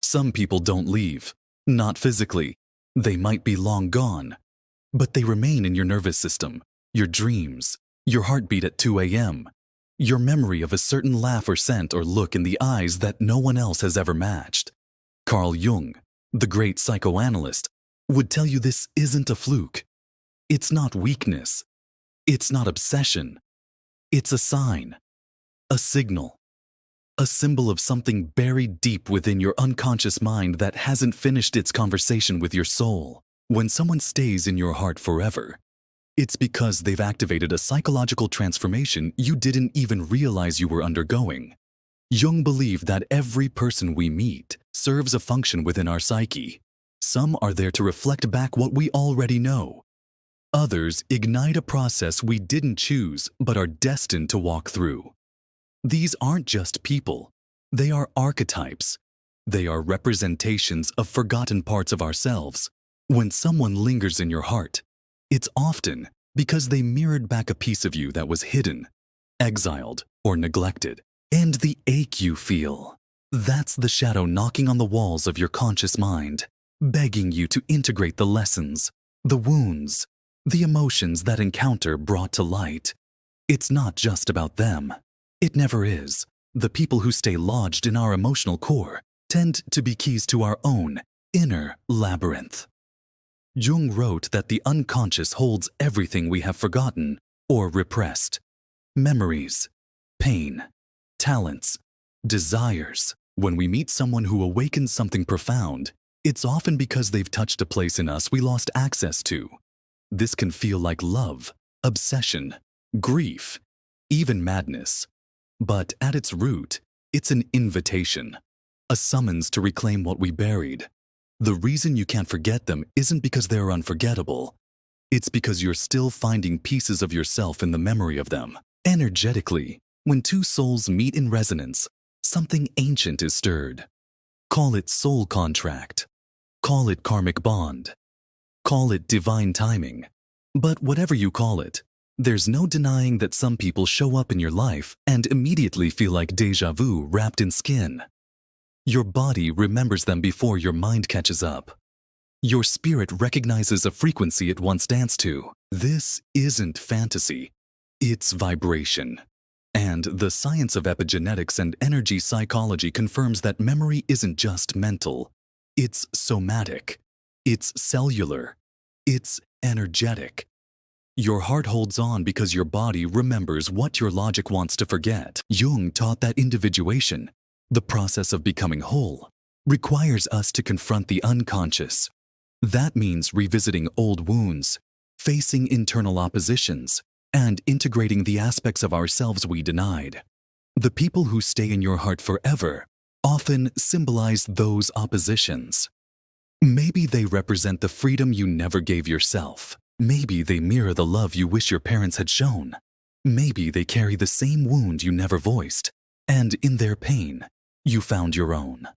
Some people don't leave. Not physically. They might be long gone. But they remain in your nervous system, your dreams, your heartbeat at 2 a.m., your memory of a certain laugh or scent or look in the eyes that no one else has ever matched. Carl Jung, the great psychoanalyst, would tell you this isn't a fluke. It's not weakness. It's not obsession. It's a sign, a signal, a symbol of something buried deep within your unconscious mind that hasn't finished its conversation with your soul. When someone stays in your heart forever, it's because they've activated a psychological transformation you didn't even realize you were undergoing. Jung believed that every person we meet serves a function within our psyche. Some are there to reflect back what we already know. Others ignite a process we didn't choose but are destined to walk through. These aren't just people. They are archetypes. They are representations of forgotten parts of ourselves. When someone lingers in your heart, it's often because they mirrored back a piece of you that was hidden, exiled, or neglected. And the ache you feel, that's the shadow knocking on the walls of your conscious mind, begging you to integrate the lessons, the wounds, the emotions that encounter brought to light. It's not just about them. It never is. The people who stay lodged in our emotional core tend to be keys to our own inner labyrinth. Jung wrote that the unconscious holds everything we have forgotten or repressed. Memories, pain, talents, desires. When we meet someone who awakens something profound, it's often because they've touched a place in us we lost access to. This can feel like love, obsession, grief, even madness. But at its root, it's an invitation, a summons to reclaim what we buried. The reason you can't forget them isn't because they're unforgettable. It's because you're still finding pieces of yourself in the memory of them. Energetically, when two souls meet in resonance, something ancient is stirred. Call it soul contract. Call it karmic bond. Call it divine timing. But whatever you call it, there's no denying that some people show up in your life and immediately feel like déjà vu wrapped in skin. Your body remembers them before your mind catches up. Your spirit recognizes a frequency it once danced to. This isn't fantasy. It's vibration. And the science of epigenetics and energy psychology confirms that memory isn't just mental. It's somatic. It's cellular. It's energetic. Your heart holds on because your body remembers what your logic wants to forget. Jung taught that individuation, the process of becoming whole, requires us to confront the unconscious. That means revisiting old wounds, facing internal oppositions, and integrating the aspects of ourselves we denied. The people who stay in your heart forever often symbolize those oppositions. Maybe they represent the freedom you never gave yourself. Maybe they mirror the love you wish your parents had shown. Maybe they carry the same wound you never voiced, and in their pain, you found your own.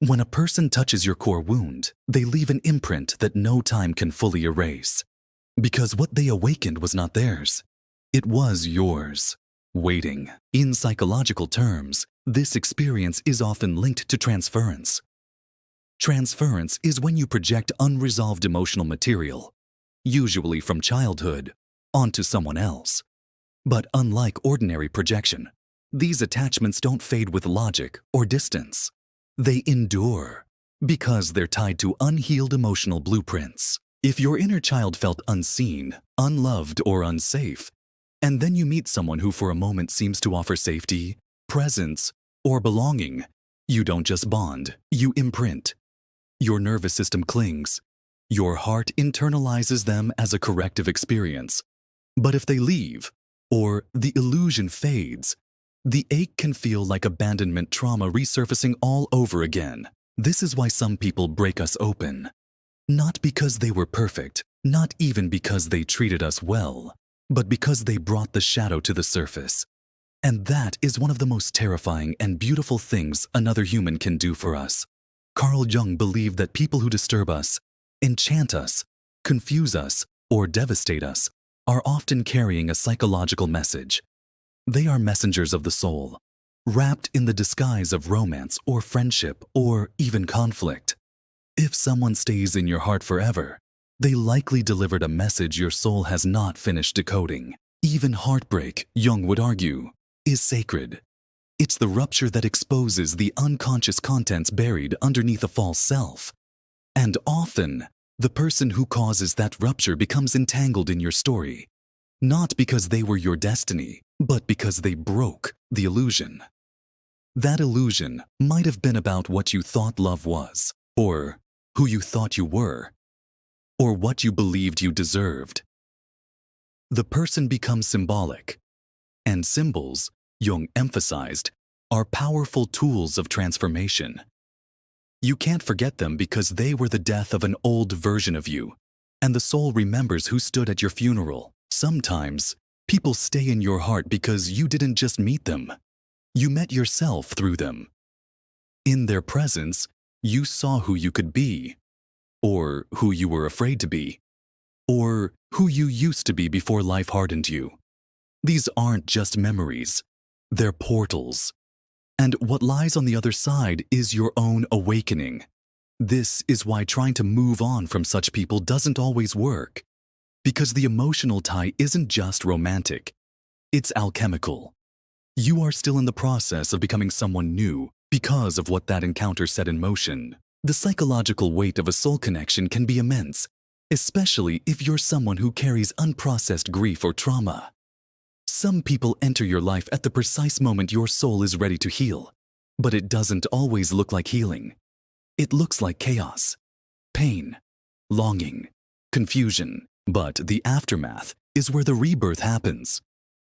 When a person touches your core wound, they leave an imprint that no time can fully erase. Because what they awakened was not theirs. It was yours, waiting. In psychological terms, this experience is often linked to transference. Transference is when you project unresolved emotional material, usually from childhood, onto someone else. But unlike ordinary projection, these attachments don't fade with logic or distance. They endure because they're tied to unhealed emotional blueprints. If your inner child felt unseen, unloved, or unsafe, and then you meet someone who for a moment seems to offer safety, presence, or belonging, you don't just bond, you imprint. Your nervous system clings. Your heart internalizes them as a corrective experience. But if they leave, or the illusion fades, the ache can feel like abandonment trauma resurfacing all over again. This is why some people break us open. Not because they were perfect, not even because they treated us well, but because they brought the shadow to the surface. And that is one of the most terrifying and beautiful things another human can do for us. Carl Jung believed that people who disturb us, enchant us, confuse us, or devastate us are often carrying a psychological message. They are messengers of the soul, wrapped in the disguise of romance or friendship or even conflict. If someone stays in your heart forever, they likely delivered a message your soul has not finished decoding. Even heartbreak, Jung would argue, is sacred. It's the rupture that exposes the unconscious contents buried underneath a false self. And often, the person who causes that rupture becomes entangled in your story, not because they were your destiny, but because they broke the illusion. That illusion might have been about what you thought love was, or who you thought you were, or what you believed you deserved. The person becomes symbolic, and symbols, Jung emphasized, are powerful tools of transformation. You can't forget them because they were the death of an old version of you, and the soul remembers who stood at your funeral. Sometimes, people stay in your heart because you didn't just meet them. You met yourself through them. In their presence, you saw who you could be, or who you were afraid to be, or who you used to be before life hardened you. These aren't just memories, they're portals. And what lies on the other side is your own awakening. This is why trying to move on from such people doesn't always work. Because the emotional tie isn't just romantic, it's alchemical. You are still in the process of becoming someone new because of what that encounter set in motion. The psychological weight of a soul connection can be immense, especially if you're someone who carries unprocessed grief or trauma. Some people enter your life at the precise moment your soul is ready to heal, but it doesn't always look like healing. It looks like chaos, pain, longing, confusion. But the aftermath is where the rebirth happens.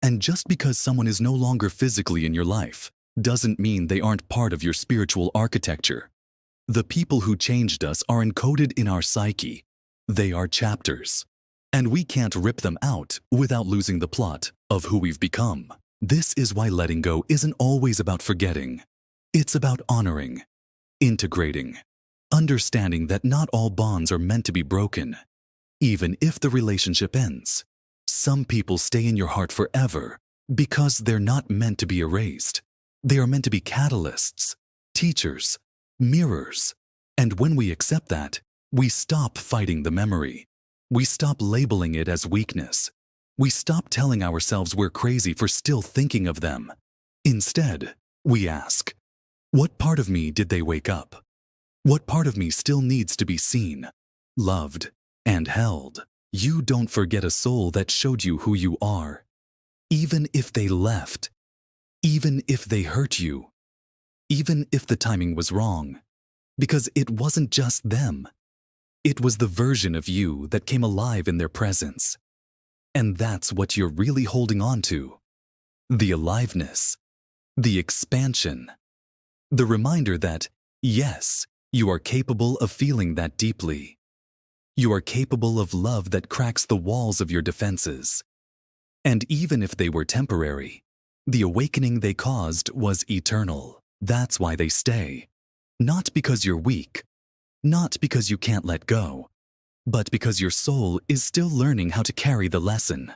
And just because someone is no longer physically in your life doesn't mean they aren't part of your spiritual architecture. The people who changed us are encoded in our psyche. They are chapters. And we can't rip them out without losing the plot of who we've become. This is why letting go isn't always about forgetting. It's about honoring, integrating, understanding that not all bonds are meant to be broken. Even if the relationship ends, some people stay in your heart forever because they're not meant to be erased. They are meant to be catalysts, teachers, mirrors. And when we accept that, we stop fighting the memory. We stop labeling it as weakness. We stop telling ourselves we're crazy for still thinking of them. Instead, we ask, what part of me did they wake up? What part of me still needs to be seen, loved, and held? You don't forget a soul that showed you who you are. Even if they left, even if they hurt you, even if the timing was wrong, because it wasn't just them. It was the version of you that came alive in their presence. And that's what you're really holding on to. The aliveness, the expansion, the reminder that, yes, you are capable of feeling that deeply. You are capable of love that cracks the walls of your defenses. And even if they were temporary, the awakening they caused was eternal. That's why they stay. Not because you're weak, not because you can't let go, but because your soul is still learning how to carry the lesson.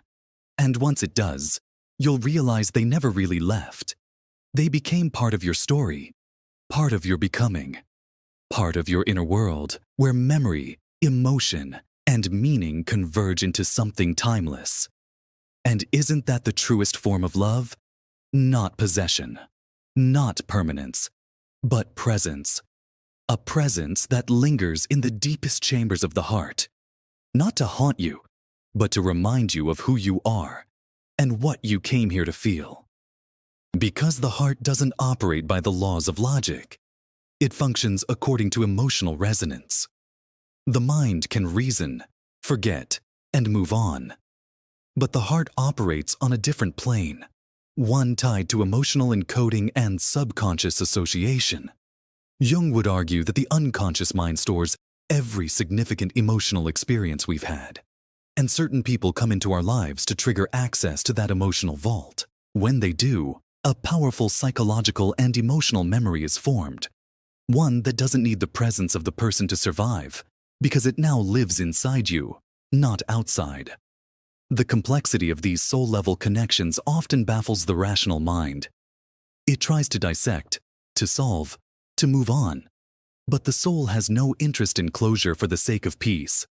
And once it does, you'll realize they never really left. They became part of your story, part of your becoming, part of your inner world, where memory, emotion, and meaning converge into something timeless. And isn't that the truest form of love? Not possession, not permanence, but presence. A presence that lingers in the deepest chambers of the heart, not to haunt you, but to remind you of who you are and what you came here to feel. Because the heart doesn't operate by the laws of logic, it functions according to emotional resonance. The mind can reason, forget, and move on. But the heart operates on a different plane, one tied to emotional encoding and subconscious association. Jung would argue that the unconscious mind stores every significant emotional experience we've had. And certain people come into our lives to trigger access to that emotional vault. When they do, a powerful psychological and emotional memory is formed. One that doesn't need the presence of the person to survive, because it now lives inside you, not outside. The complexity of these soul-level connections often baffles the rational mind. It tries to dissect, to solve, to move on. But the soul has no interest in closure for the sake of peace.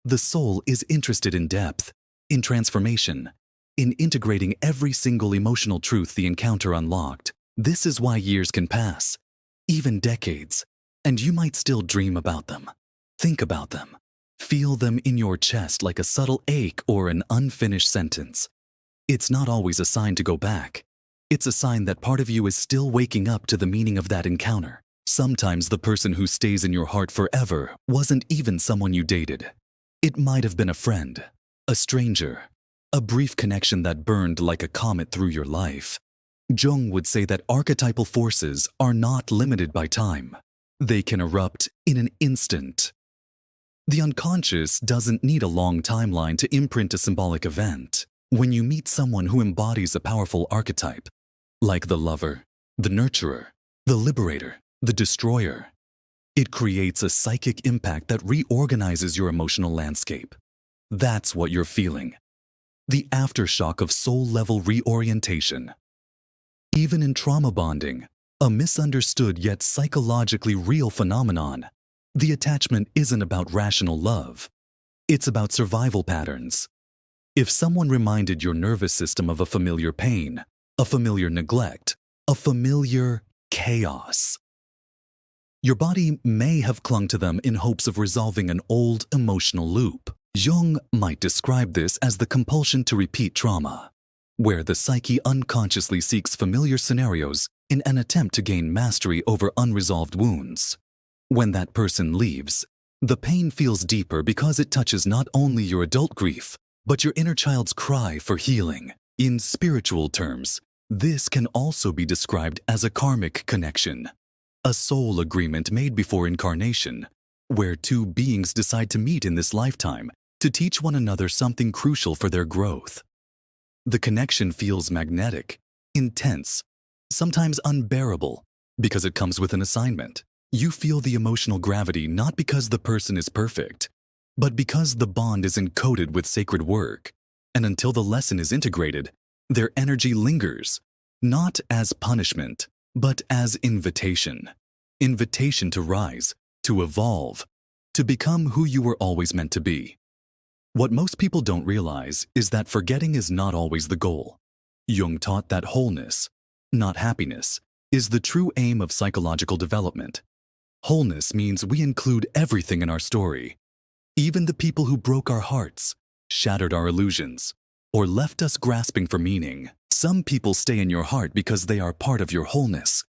The soul is interested in depth, in transformation, in integrating every single emotional truth the encounter unlocked. This is why years can pass, even decades, and you might still dream about them, think about them, feel them in your chest like a subtle ache or an unfinished sentence. It's not always a sign to go back. It's a sign that part of you is still waking up to the meaning of that encounter. Sometimes the person who stays in your heart forever wasn't even someone you dated. It might have been a friend, a stranger, a brief connection that burned like a comet through your life. Jung would say that archetypal forces are not limited by time. They can erupt in an instant. The unconscious doesn't need a long timeline to imprint a symbolic event. When you meet someone who embodies a powerful archetype, like the lover, the nurturer, the liberator, the destroyer, it creates a psychic impact that reorganizes your emotional landscape. That's what you're feeling. The aftershock of soul-level reorientation. Even in trauma bonding, a misunderstood yet psychologically real phenomenon, the attachment isn't about rational love. It's about survival patterns. If someone reminded your nervous system of a familiar pain, a familiar neglect, a familiar chaos, your body may have clung to them in hopes of resolving an old emotional loop. Jung might describe this as the compulsion to repeat trauma, where the psyche unconsciously seeks familiar scenarios in an attempt to gain mastery over unresolved wounds. When that person leaves, the pain feels deeper because it touches not only your adult grief, but your inner child's cry for healing. In spiritual terms, this can also be described as a karmic connection, a soul agreement made before incarnation, where two beings decide to meet in this lifetime to teach one another something crucial for their growth. The connection feels magnetic, intense, sometimes unbearable, because it comes with an assignment. You feel the emotional gravity not because the person is perfect, but because the bond is encoded with sacred work, and until the lesson is integrated, their energy lingers, not as punishment, but as invitation. Invitation to rise, to evolve, to become who you were always meant to be. What most people don't realize is that forgetting is not always the goal. Jung taught that wholeness, not happiness, is the true aim of psychological development. Wholeness means we include everything in our story, even the people who broke our hearts, shattered our illusions, or left us grasping for meaning. Some people stay in your heart because they are part of your wholeness.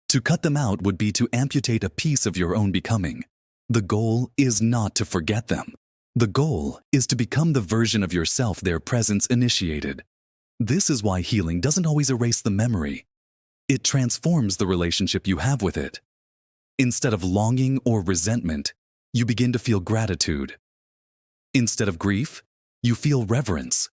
To cut them out would be to amputate a piece of your own becoming. The goal is not to forget them. The goal is to become the version of yourself their presence initiated. This is why healing doesn't always erase the memory. It transforms the relationship you have with it. Instead of longing or resentment, you begin to feel gratitude. Instead of grief, you feel reverence.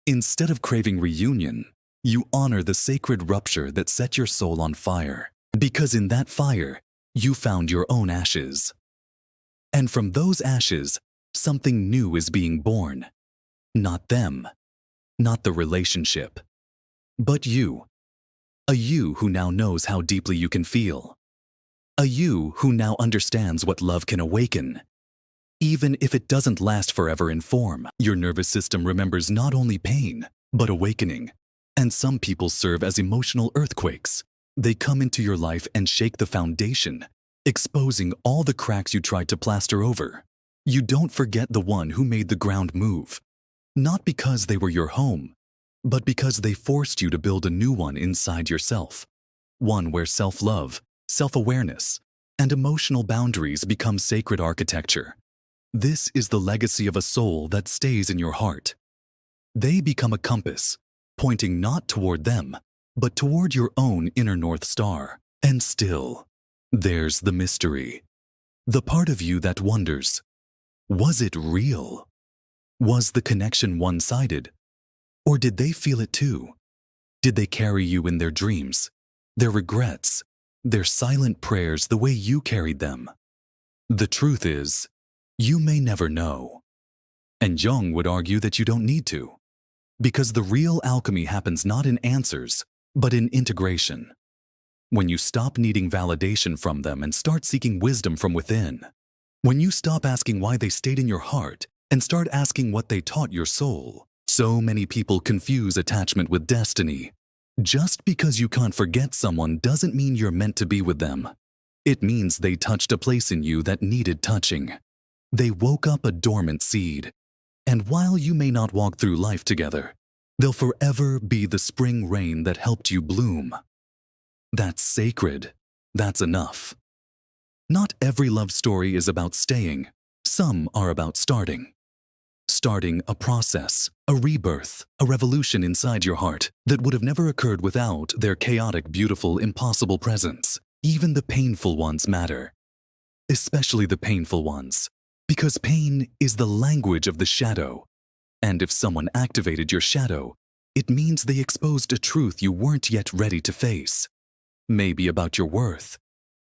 Instead of craving reunion, you honor the sacred rupture that set your soul on fire. Because in that fire, you found your own ashes. And from those ashes, something new is being born. Not them, not the relationship, but you. A you who now knows how deeply you can feel. A you who now understands what love can awaken. Even if it doesn't last forever in form, your nervous system remembers not only pain, but awakening. And some people serve as emotional earthquakes. They come into your life and shake the foundation, exposing all the cracks you tried to plaster over. You don't forget the one who made the ground move, not because they were your home, but because they forced you to build a new one inside yourself. One where self-love, self-awareness, and emotional boundaries become sacred architecture. This is the legacy of a soul that stays in your heart. They become a compass, pointing not toward them, but toward your own inner North Star. And still, there's the mystery. The part of you that wonders, was it real? Was the connection one-sided? Or did they feel it too? Did they carry you in their dreams, their regrets, their silent prayers the way you carried them? The truth is, you may never know. And Jung would argue that you don't need to, because the real alchemy happens not in answers, but in integration. When you stop needing validation from them and start seeking wisdom from within. When you stop asking why they stayed in your heart and start asking what they taught your soul. So many people confuse attachment with destiny. Just because you can't forget someone doesn't mean you're meant to be with them. It means they touched a place in you that needed touching. They woke up a dormant seed. And while you may not walk through life together, they'll forever be the spring rain that helped you bloom. That's sacred. That's enough. Not every love story is about staying. Some are about starting. Starting a process, a rebirth, a revolution inside your heart that would have never occurred without their chaotic, beautiful, impossible presence. Even the painful ones matter. Especially the painful ones. Because pain is the language of the shadow. And if someone activated your shadow, it means they exposed a truth you weren't yet ready to face. Maybe about your worth.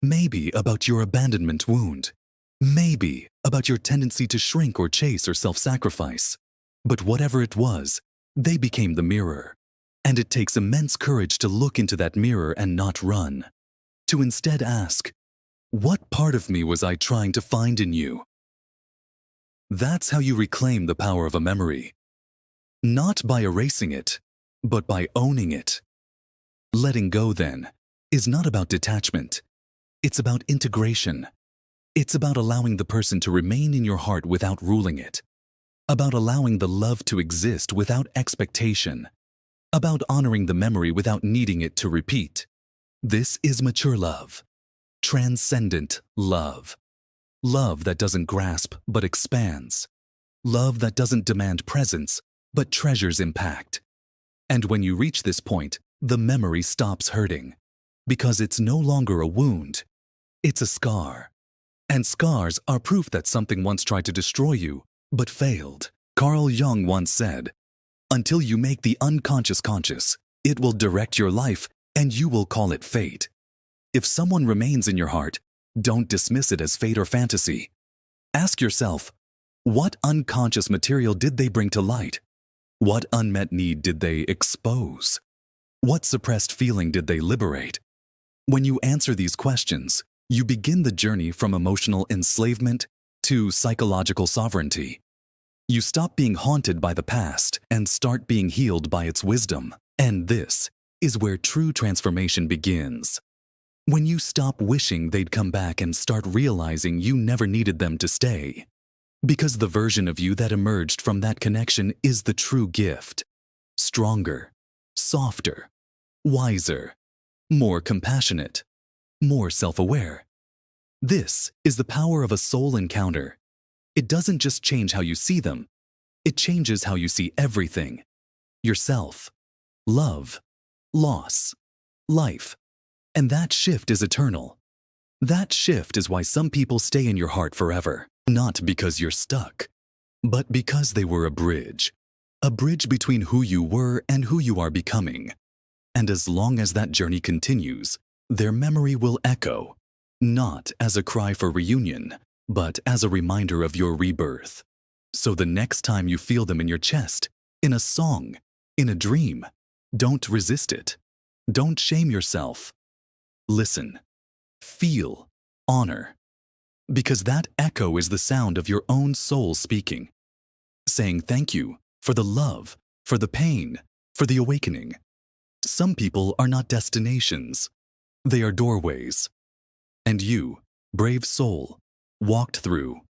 Maybe about your abandonment wound. Maybe about your tendency to shrink or chase or self-sacrifice. But whatever it was, they became the mirror. And it takes immense courage to look into that mirror and not run. To instead ask, what part of me was I trying to find in you? That's how you reclaim the power of a memory. Not by erasing it, but by owning it. Letting go, then, is not about detachment. It's about integration. It's about allowing the person to remain in your heart without ruling it. About allowing the love to exist without expectation. About honoring the memory without needing it to repeat. This is mature love. Transcendent love. Love that doesn't grasp but expands. Love that doesn't demand presence but treasures impact. And when you reach this point, the memory stops hurting. Because it's no longer a wound. It's a scar. And scars are proof that something once tried to destroy you, but failed. Carl Jung once said, "Until you make the unconscious conscious, it will direct your life and you will call it fate." If someone remains in your heart, don't dismiss it as fate or fantasy. Ask yourself, what unconscious material did they bring to light? What unmet need did they expose? What suppressed feeling did they liberate? When you answer these questions, you begin the journey from emotional enslavement to psychological sovereignty. You stop being haunted by the past and start being healed by its wisdom. And this is where true transformation begins. When you stop wishing they'd come back and start realizing you never needed them to stay. Because the version of you that emerged from that connection is the true gift. Stronger, softer, wiser, more compassionate, more self-aware. This is the power of a soul encounter. It doesn't just change how you see them. It changes how you see everything. Yourself, love, loss, life. And that shift is eternal. That shift is why some people stay in your heart forever. Not because you're stuck, but because they were a bridge. A bridge between who you were and who you are becoming. And as long as that journey continues, their memory will echo, not as a cry for reunion, but as a reminder of your rebirth. So the next time you feel them in your chest, in a song, in a dream, don't resist it. Don't shame yourself. Listen, feel, honor. Because that echo is the sound of your own soul speaking. Saying thank you for the love, for the pain, for the awakening. Some people are not destinations. They are doorways. And you, brave soul, walked through.